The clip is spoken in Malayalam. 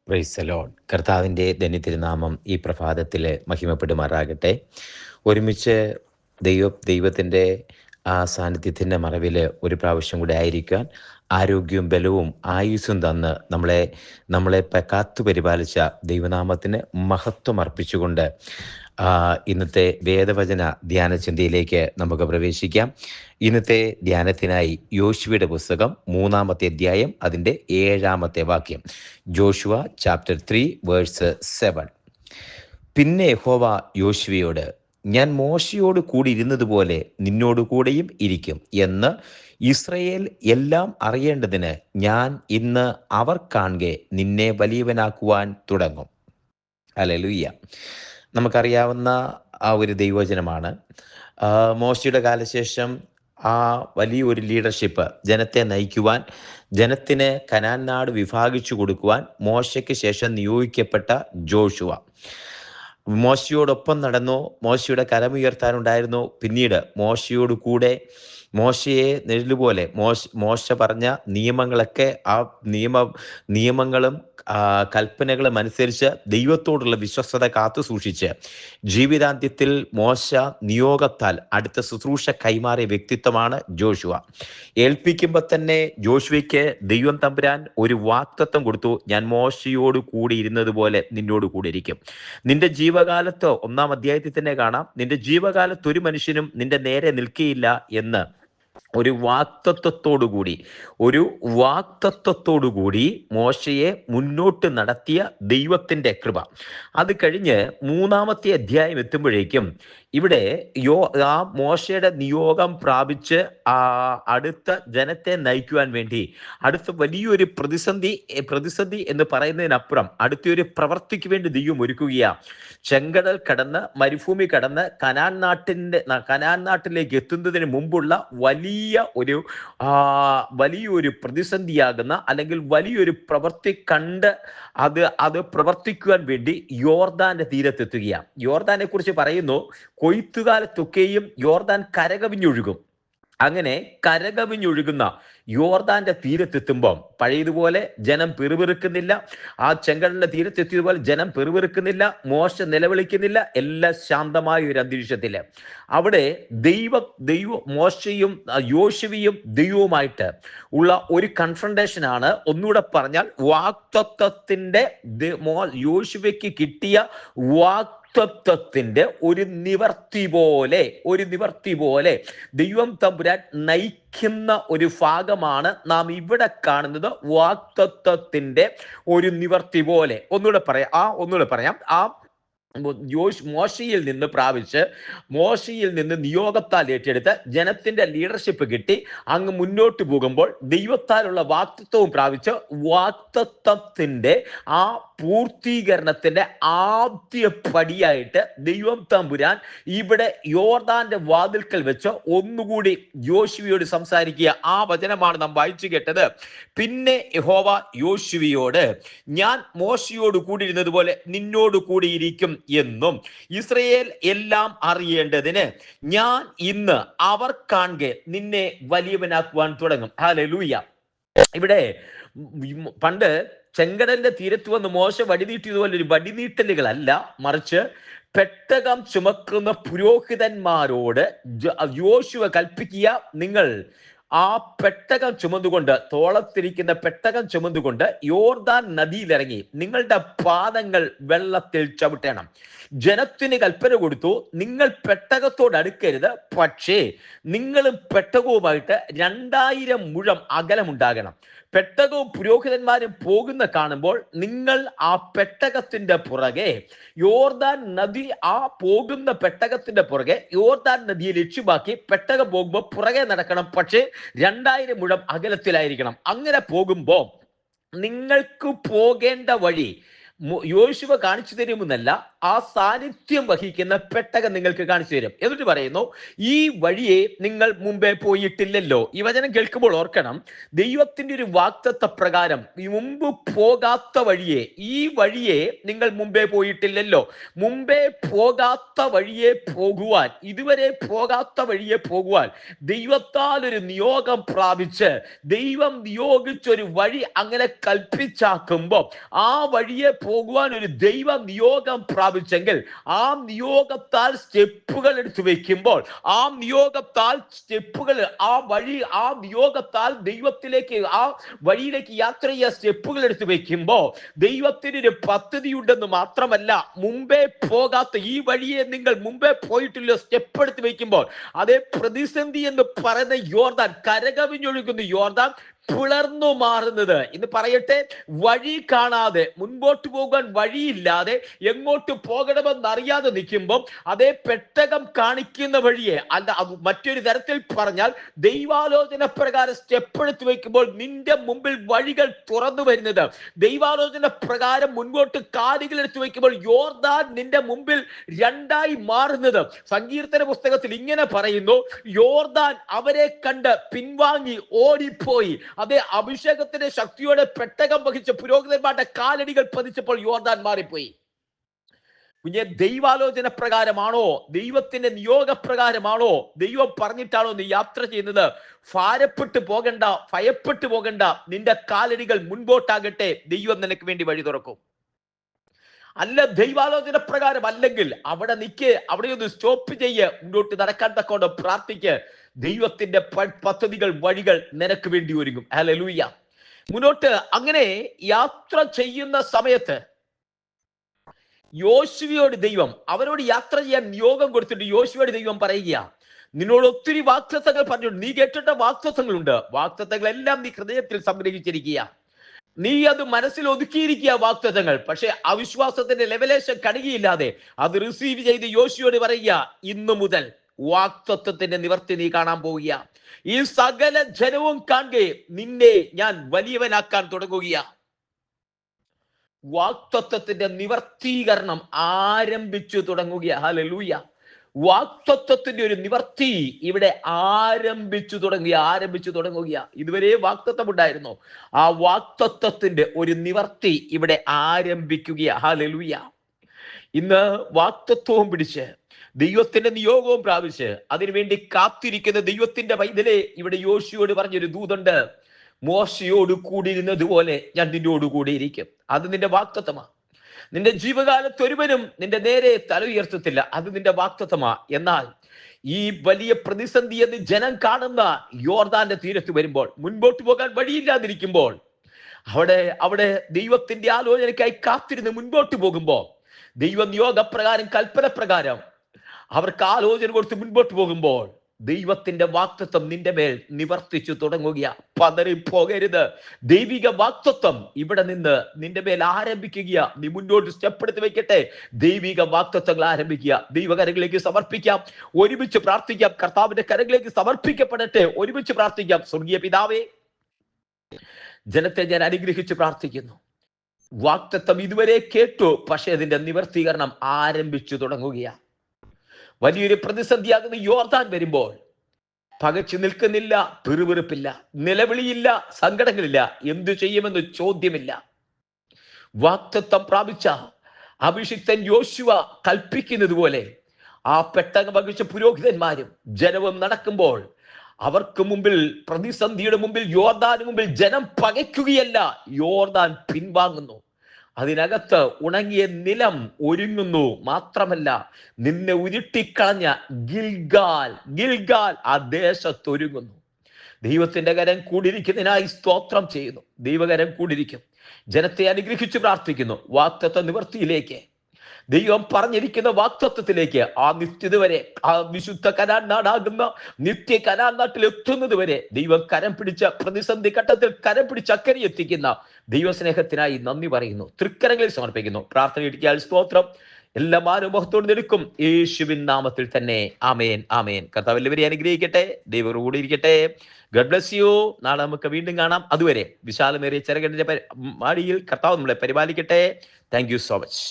Praise the Lord. കർത്താവിൻ്റെ ധന്യതിരുനാമം ഈ പ്രഭാതത്തിൽ മഹിമപ്പെടുമാറാകട്ടെ. ഒരുമിച്ച് ദൈവത്തിൻ്റെ ആ സാന്നിധ്യത്തിൻ്റെ മറവിൽ ഒരു പ്രാവശ്യം കൂടെ ആയിരിക്കാൻ ആരോഗ്യവും ബലവും ആയുസ്സും തന്ന് നമ്മളെ കാത്തു പരിപാലിച്ച ദൈവനാമത്തിന് മഹത്വം അർപ്പിച്ചുകൊണ്ട് ഇന്നത്തെ വേദവചന ധ്യാന ചിന്തയിലേക്ക് നമുക്ക് പ്രവേശിക്കാം. ഇന്നത്തെ ധ്യാനത്തിനായി യോശുവയുടെ പുസ്തകം 3-ാമത്തെ അധ്യായം അതിൻ്റെ 7-ാമത്തെ വാക്യം. Joshua chapter 3 verse 7. പിന്നെ യഹോവ യോശുവയോട്, ഞാൻ മോശയോട് കൂടി ഇരുന്നതുപോലെ നിന്നോട് കൂടെയും ഇരിക്കും എന്ന് ഇസ്രയേൽ എല്ലാം അറിയേണ്ടതിന് ഞാൻ ഇന്ന് അവർ കാണെ നിന്നെ വലിയവനാക്കുവാൻ തുടങ്ങും. ഹല്ലേലൂയ. നമുക്കറിയാവുന്ന ആ ഒരു ദൈവവചനമാണ്. മോശയുടെ കാലശേഷം ആ വലിയൊരു ലീഡർഷിപ്പ് ജനത്തെ നയിക്കുവാൻ, ജനത്തിന് കനാൻ നാട് വിഭാഗിച്ചു കൊടുക്കുവാൻ മോശയ്ക്ക് ശേഷം നിയോഗിക്കപ്പെട്ട ജോഷുവ മോശയോടൊപ്പം നടന്നു. മോശയുടെ കരമുയർത്താനുണ്ടായിരുന്നു. പിന്നീട് മോശയോട് കൂടെ മോശയെ നിഴലുപോലെ മോശ പറഞ്ഞ നിയമങ്ങളൊക്കെ ആ നിയമങ്ങളും കൽപ്പനകളും അനുസരിച്ച് ദൈവത്തോടുള്ള വിശ്വസ്തത കാത്തു സൂക്ഷിച്ച് ജീവിതാന്ത്യത്തിൽ മോശ നിയോഗത്താൽ അടുത്ത ശുശ്രൂഷ കൈമാറിയ വ്യക്തിത്വമാണ് ജോഷുവ. ഏൽപ്പിക്കുമ്പോൾ തന്നെ ജോഷുവയ്ക്ക് ദൈവം തമ്പുരാൻ ഒരു വാഗ്ദത്തം കൊടുത്തു, ഞാൻ മോശയോട് കൂടി ഇരുന്നത് പോലെ നിന്നോട് കൂടി ഇരിക്കും. നിന്റെ ജീവകാലത്ത് 1-ാം അധ്യായത്തിൽ തന്നെ കാണാം, നിന്റെ ജീവകാലത്ത് ഒരു മനുഷ്യനും നിന്റെ നേരെ നിൽക്കുകയില്ല എന്ന് ഒരു വാഗ്ദത്തത്തോടുകൂടി മോശയെ മുന്നോട്ട് നടത്തിയ ദൈവത്തിൻ്റെ കൃപ. അത് കഴിഞ്ഞ് 3-ാമത്തെ അധ്യായം എത്തുമ്പോഴേക്കും ഇവിടെ ആ മോശയുടെ നിയോഗം പ്രാപിച്ച് അടുത്ത ജനത്തെ നയിക്കുവാൻ വേണ്ടി അടുത്ത വലിയൊരു പ്രതിസന്ധി എന്ന് പറയുന്നതിനപ്പുറം അടുത്തൊരു പ്രവർത്തിക്ക് വേണ്ടി ദൈവം ഒരുക്കുകയാണ്. ചെങ്കടൽ കടന്ന് മരുഭൂമി കടന്ന് കനാൻ നാട്ടിലേക്ക് എത്തുന്നതിന് മുമ്പുള്ള വലിയൊരു പ്രതിസന്ധിയാകുന്ന അല്ലെങ്കിൽ വലിയൊരു പ്രവൃത്തി കണ്ട് അത് പ്രവർത്തിക്കുവാൻ വേണ്ടി യോർദാന്റെ തീരത്തെത്തുകയാണ്. യോർദാനെ കുറിച്ച് പറയുന്നു, കൊയ്ത്തുകാലത്തൊക്കെയും യോർദാൻ കരകവിഞ്ഞൊഴുകും. അങ്ങനെ കരകവിഞ്ഞൊഴുകുന്ന യോർദാന്റെ തീരത്തെത്തുമ്പം പഴയതുപോലെ ജനം പെറുപെറുക്കുന്നില്ല. ആ ചെങ്കടലിന്റെ തീരത്തെത്തിയതുപോലെ ജനം പെറുപെറുക്കുന്നില്ല, മോശ നിലവിളിക്കുന്നില്ല. എല്ലാം ശാന്തമായ ഒരു അന്തരീക്ഷത്തില് അവിടെ മോശയും യോശുവയും ദൈവവുമായിട്ട് ഉള്ള ഒരു കൺഫ്രണ്ടേഷൻ ആണ്. ഒന്നുകൂടെ പറഞ്ഞാൽ വാഗ്ദത്തത്തിന്റെ യോശുവയ്ക്ക് കിട്ടിയ വാഗ്ദത്തത്തിന്റെ ഒരു നിവർത്തി പോലെ ദൈവം തമ്പുരാൻ നയിക്കുന്ന ഒരു ഭാഗമാണ് നാം ഇവിടെ കാണുന്നത്. വാഗ്ദത്തത്തിന്റെ ഒരു നിവർത്തി പോലെ. ഒന്നുകൂടെ പറയാം. മോശയിൽ നിന്ന് നിയോഗത്താൽ ഏറ്റെടുത്ത് ജനത്തിന്റെ ലീഡർഷിപ്പ് കിട്ടി അങ്ങ് മുന്നോട്ട് പോകുമ്പോൾ ദൈവത്താലുള്ള വാഗ്ദത്തവും പ്രാപിച്ച് വാഗ്ദത്തത്തിന്റെ ആ പൂർത്തീകരണത്തിന്റെ ആദ്യ പടിയായിട്ട് ദൈവം തമ്പുരാൻ ഇവിടെ യോർദാന്റെ വാതിൽക്കൽ വെച്ച് ഒന്നുകൂടി യോശുവയോട് സംസാരിക്കുക. ആ വചനമാണ് നാം വായിച്ചു കേട്ടത്. പിന്നെ യഹോവ യോശുവയോട്, ഞാൻ മോശയോട് കൂടിയിരുന്നത് പോലെ നിന്നോട് കൂടിയിരിക്കും എന്നും ഇസ്രയേൽ എല്ലാം അറിയേണ്ടതിന് ഞാൻ ഇന്ന് അവർ കാണെ നിന്നെ വലിയവനാക്കുവാൻ തുടങ്ങും. ഹല്ലേലൂയ. ഇവിടെ പണ്ട് ചെങ്കടലിന്റെ തീരത്ത് വന്ന് മോശ വടിനീട്ടിയതുപോലെ ഒരു വടിനീട്ടലുകളല്ല, മറിച്ച് പെട്ടകം ചുമക്കുന്ന പുരോഹിതന്മാരോട് യോശുവ കൽപ്പിക്കുക, നിങ്ങൾ ആ പെട്ടകം ചുമന്നുകൊണ്ട്, തോളത്തിരിക്കുന്ന പെട്ടകം ചുമന്നുകൊണ്ട് യോർദാൻ നദിയിലിറങ്ങി നിങ്ങളുടെ പാദങ്ങൾ വെള്ളത്തിൽ ചവിട്ടണം. ജനത്തിന് കൽപ്പന കൊടുത്തു, നിങ്ങൾ പെട്ടകത്തോട് അടുക്കരുത്, പക്ഷേ നിങ്ങളും പെട്ടകവുമായിട്ട് 2000 മുഴം അകലമുണ്ടാകണം. പെട്ടകവും പുരോഹിതന്മാരും പോകുന്ന കാണുമ്പോൾ നിങ്ങൾ ആ പെട്ടകത്തിന്റെ പുറകെ യോർദാൻ നദി, ആ പോകുന്ന പെട്ടകത്തിന്റെ പുറകെ യോർദാൻ നദിയെ ലക്ഷ്യമാക്കി പെട്ടകം പോകുമ്പോൾ പുറകെ നടക്കണം. പക്ഷേ 2000 മുഴം അകലത്തിലായിരിക്കണം. അങ്ങനെ പോകുമ്പോൾ നിങ്ങൾക്ക് പോകേണ്ട വഴി യോശുവ കാണിച്ചു തരുമെന്നല്ല, ആ സാന്നിധ്യം വഹിക്കുന്ന പെട്ടകം നിങ്ങൾക്ക് കാണിച്ചു തരും. എന്നിട്ട് പറയുന്നു, ഈ വഴിയെ നിങ്ങൾ മുമ്പേ പോയിട്ടില്ലല്ലോ. ഈ വചനം കേൾക്കുമ്പോൾ ഓർക്കണം, ദൈവത്തിന്റെ ഒരു വാഗ്ദത്ത പ്രകാരം ഈ മുമ്പ് പോകാത്ത വഴിയെ, ഈ വഴിയെ നിങ്ങൾ മുമ്പേ പോയിട്ടില്ലല്ലോ. മുമ്പേ പോകാത്ത വഴിയെ പോകുവാൻ, ഇതുവരെ പോകാത്ത വഴിയെ പോകുവാൻ ദൈവത്താൽ ഒരു നിയോഗം പ്രാപിച്ച്, ദൈവം നിയോഗിച്ചൊരു വഴി അങ്ങനെ കൽപ്പിച്ചാക്കുമ്പോൾ ആ വഴിയെ പോകുവാൻ ഒരു ദൈവ നിയോഗം പ്രാപിച്ചെങ്കിൽ ആ നിയോഗത്താൽ സ്റ്റെപ്പുകൾ എടുത്തു വെക്കുമ്പോൾ, ആ നിയോഗത്താൽ സ്റ്റെപ്പുകൾ, ആ വഴി, ആ നിയോഗത്താൽ ദൈവത്തിലേക്ക്, ആ വഴിയിലേക്ക് യാത്ര ചെയ്യാൻ സ്റ്റെപ്പുകൾ എടുത്തു വെക്കുമ്പോൾ ദൈവത്തിന് ഒരു പദ്ധതിയുണ്ടെന്ന് മാത്രമല്ല, മുമ്പേ പോകാത്ത ഈ വഴിയെ നിങ്ങൾ മുമ്പേ പോയിട്ടില്ല സ്റ്റെപ്പ് എടുത്ത് വെക്കുമ്പോൾ അതേ പ്രതിസന്ധി എന്ന് പറയുന്ന യോർദാൻ, കരകവിഞ്ഞൊഴുകുന്ന യോർദാൻ പിളർന്നു മാറുന്നത്. ഇന്ന് പറയട്ടെ, വഴി കാണാതെ, മുൻപോട്ട് പോകാൻ വഴിയില്ലാതെ, എങ്ങോട്ട് പോകണമെന്ന് അറിയാതെ നിൽക്കുമ്പോൾ അതേ പെട്ടകം കാണിക്കുന്ന വഴിയെ, അല്ല മറ്റൊരു തരത്തിൽ പറഞ്ഞാൽ ദൈവാലോചന പ്രകാരം സ്റ്റെപ്പ് എടുത്ത് വെക്കുമ്പോൾ നിന്റെ മുമ്പിൽ വഴികൾ തുറന്നു വരുന്നത്, ദൈവാലോചന പ്രകാരം മുൻപോട്ട് കാലുകൾ എടുത്തു വെക്കുമ്പോൾ യോർദാൻ നിന്റെ മുമ്പിൽ രണ്ടായി മാറുന്നത്. സങ്കീർത്തന പുസ്തകത്തിൽ ഇങ്ങനെ പറയുന്നു, യോർദാൻ അവരെ കണ്ട് പിൻവാങ്ങി ഓടിപ്പോയി. അതേ അഭിഷേകത്തിന്റെ ശക്തിയോടെ പെട്ടകം വഹിച്ച പുരോഹിതന്മാരുടെ കാലടികൾ പതിച്ചപ്പോൾ യോർദാൻ മാറിപ്പോയി. കുഞ്ഞെ, ദൈവാലോചന പ്രകാരമാണോ, ദൈവത്തിന്റെ നിയോഗപ്രകാരമാണോ, ദൈവം പറഞ്ഞിട്ടാണോ നീ യാത്ര ചെയ്യുന്നത്? ഭാരപ്പെട്ടു പോകണ്ട, ഭയപ്പെട്ടു പോകണ്ട. നിന്റെ കാലടികൾ മുൻപോട്ടാകട്ടെ, ദൈവം നിനക്ക് വേണ്ടി വഴി തുറക്കും. അല്ല, ദൈവാലോചന പ്രകാരം അല്ലെങ്കിൽ അവിടെ നിൽക്ക്, അവിടെ ഒന്ന് സ്റ്റോപ്പ് ചെയ്യ്, മുന്നോട്ട് നടക്കാൻ തക്കോണ്ട് പ്രാർത്ഥിക്ക്. ദൈവത്തിന്റെ പദ്ധതികൾ, വഴികൾ നിനക്ക് വേണ്ടി ഒരുങ്ങും. ഹല്ലേലൂയ. മുന്നോട്ട് അങ്ങനെ യാത്ര ചെയ്യുന്ന സമയത്ത് യോശുവയോട് ദൈവം, അവരോട് യാത്ര ചെയ്യാൻ നിയോഗം കൊടുത്തിട്ട് യോശുവയോട് ദൈവം പറയുക, നിന്നോട് ഒത്തിരി വാഗ്ദത്തങ്ങൾ പറഞ്ഞു, നീ കേട്ടിട്ട വാഗ്ദത്തങ്ങളുണ്ട്, വാഗ്ദത്തങ്ങളെല്ലാം നീ ഹൃദയത്തിൽ സംഗ്രഹിച്ചിരിക്കുക, നീ അത് മനസ്സിൽ ഒതുക്കിയിരിക്കുക വാഗ്ദത്തങ്ങൾ. പക്ഷെ അവിശ്വാസത്തിന്റെ ലെവലേഷൻ കടുകയില്ലാതെ അത് റിസീവ് ചെയ്ത് യോശുവയോട് പറയുക, ഇന്നു മുതൽ വാഗ്ദത്തത്തിന്റെ നിവർത്തി നീ കാണാൻ പോവുക. ഈ സകല ജനവും കാണുകയെ നിന്നെ ഞാൻ വലിയവനാക്കാൻ തുടങ്ങുക. വാഗ്ദത്തത്തിന്റെ നിവർത്തീകരണം ആരംഭിച്ചു തുടങ്ങുക. ഹല്ലേലൂയ. വാഗ്ദത്തത്തിന്റെ ഒരു നിവർത്തി ഇവിടെ ആരംഭിച്ചു തുടങ്ങുക. ഇതുവരെ വാഗ്ദത്തം ഉണ്ടായിരുന്നു, ആ വാഗ്ദത്തത്തിന്റെ ഒരു നിവർത്തി ഇവിടെ ആരംഭിക്കുക. ഹല്ലേലൂയ. ഇന്ന് വാഗ്ദത്തവും പിടിച്ച് ദൈവത്തിന്റെ നിയോഗവും പ്രാപിച്ച് അതിനുവേണ്ടി കാത്തിരിക്കുന്ന ദൈവത്തിന്റെ പൈതലെ, ഇവിടെ യോശുവയോട് പറഞ്ഞൊരു ദൂതുണ്ട്, മോശയോട് കൂടിയിരുന്നതുപോലെ ഞാൻ നിന്നോട് കൂടിയിരിക്കും. അത് നിന്റെ വാഗ്ദത്തമാ. നിന്റെ ജീവകാലത്ത് ഒരുവനും നിന്റെ നേരെ തല ഉയർത്തത്തില്ല, അത് നിന്റെ വാഗ്ദത്തമാ. എന്നാൽ ഈ വലിയ പ്രതിസന്ധി എന്ന് ജനം കാണുന്ന യോർദാന്റെ തീരത്ത് വരുമ്പോൾ, മുൻപോട്ട് പോകാൻ വഴിയില്ലാതിരിക്കുമ്പോൾ, അവിടെ ദൈവത്തിന്റെ ആലോചനയ്ക്കായി കാത്തിരുന്ന് മുൻപോട്ട് പോകുമ്പോൾ, ദൈവ നിയോഗപ്രകാരം, കൽപ്പന പ്രകാരം അവർക്ക് ആലോചന കൊടുത്ത് മുൻപോട്ട് പോകുമ്പോൾ ദൈവത്തിന്റെ വാഗ്ദത്തം നിന്റെ മേൽ നിവർത്തിച്ചു തുടങ്ങുക. പതറിപ്പോകരുത്. ദൈവിക വാഗ്ദത്തം ഇവിടെ നിന്ന് നിന്റെ മേൽ ആരംഭിക്കുക. നീ മുന്നോട്ട് സ്റ്റെപ്പ് എടുത്ത് വെക്കട്ടെ. ദൈവിക വാഗ്ദത്തങ്ങൾ ആരംഭിക്കുക. ദൈവകരങ്ങളിലേക്ക് സമർപ്പിക്കാം, ഒരുമിച്ച് പ്രാർത്ഥിക്കാം. കർത്താവിന്റെ കരങ്ങളിലേക്ക് സമർപ്പിക്കപ്പെടട്ടെ, ഒരുമിച്ച് പ്രാർത്ഥിക്കാം. സ്വർഗീയ പിതാവേ, ജനത്തെ ഞാൻ അനുഗ്രഹിച്ച് പ്രാർത്ഥിക്കുന്നു. വാഗ്ദത്തം ഇതുവരെ കേട്ടു, പക്ഷെ അതിന്റെ നിവർത്തീകരണം ആരംഭിച്ചു തുടങ്ങുകയാണ്. വലിയൊരു പ്രതിസന്ധിയാകുന്ന യോർദാൻ വരുമ്പോൾ പകച്ചു നിൽക്കുന്നില്ല, പിറുപിറുപ്പില്ല, നിലവിളിയില്ല, സങ്കടങ്ങളില്ല, എന്തു ചെയ്യുമെന്ന് ചോദ്യമില്ല. വാഗ്ദത്തം പ്രാപിച്ച അഭിഷിക്തൻ യോശുവ കൽപ്പിക്കുന്നത് പോലെ ആ പെട്ടകം വഹിച്ച പുരോഹിതന്മാരും ജനവും നടക്കുമ്പോൾ അവർക്ക് മുമ്പിൽ, പ്രതിസന്ധിയുടെ മുമ്പിൽ, യോർദാന് മുമ്പിൽ ജനം പകയ്ക്കുകയല്ല, യോർദാൻ പിൻവാങ്ങുന്നു. അതിനകത്ത് ഉണങ്ങിയ നിലം ഒരുങ്ങുന്നു. മാത്രമല്ല, നിന്നെ ഉരുട്ടിക്കളഞ്ഞ ഗിൽഗാൽ ആ ദേശത്തൊരുങ്ങുന്നു. ദൈവത്തിന്റെ കരം കൂടിയിരിക്കുന്നതിനായി സ്തോത്രം ചെയ്യുന്നു. ദൈവകരം കൂടിയിരിക്കും. ജനത്തെ അനുഗ്രഹിച്ച് പ്രാർത്ഥിക്കുന്നു. വാഗ്ദത്ത നിവർത്തിയിലേക്ക്, ദൈവം പറഞ്ഞിരിക്കുന്ന വാഗ്ദത്തത്തിലേക്ക്, ആ നിത്യത വരെ, ആ വിശുദ്ധ കനാൻ നാടാകുന്ന നിത്യ കനാൻ നാട്ടിൽ എത്തുന്നത് വരെ ദൈവം കരം പിടിച്ച, പ്രതിസന്ധി ഘട്ടത്തിൽ കരം പിടിച്ച് അക്കരെ എത്തിക്കുന്ന ദൈവസ്നേഹത്തിനായി നന്ദി പറയുന്നു. തൃക്കരങ്ങളിൽ സമർപ്പിക്കുന്നു. പ്രാർത്ഥന ഇടിക്കാൻ സ്തോത്രം. എല്ലാ മാനവമഹത്വത്തോടും എടുക്കും യേശുവിൻ നാമത്തിൽ തന്നെ. ആമേൻ, ആമേൻ. കർത്താവ് എല്ലാവരെയും അനുഗ്രഹിക്കട്ടെ. ദൈവം കൂടി ഇരിക്കട്ടെ. Garh bless you. നാളെ നമുക്ക് വീണ്ടും കാണാം. അതുവരെ വിശാലമേറിയ ചിറകടിന്റെ മാടിയിൽ കർത്താവ് നമ്മളെ പരിപാലിക്കട്ടെ. Thank you so much.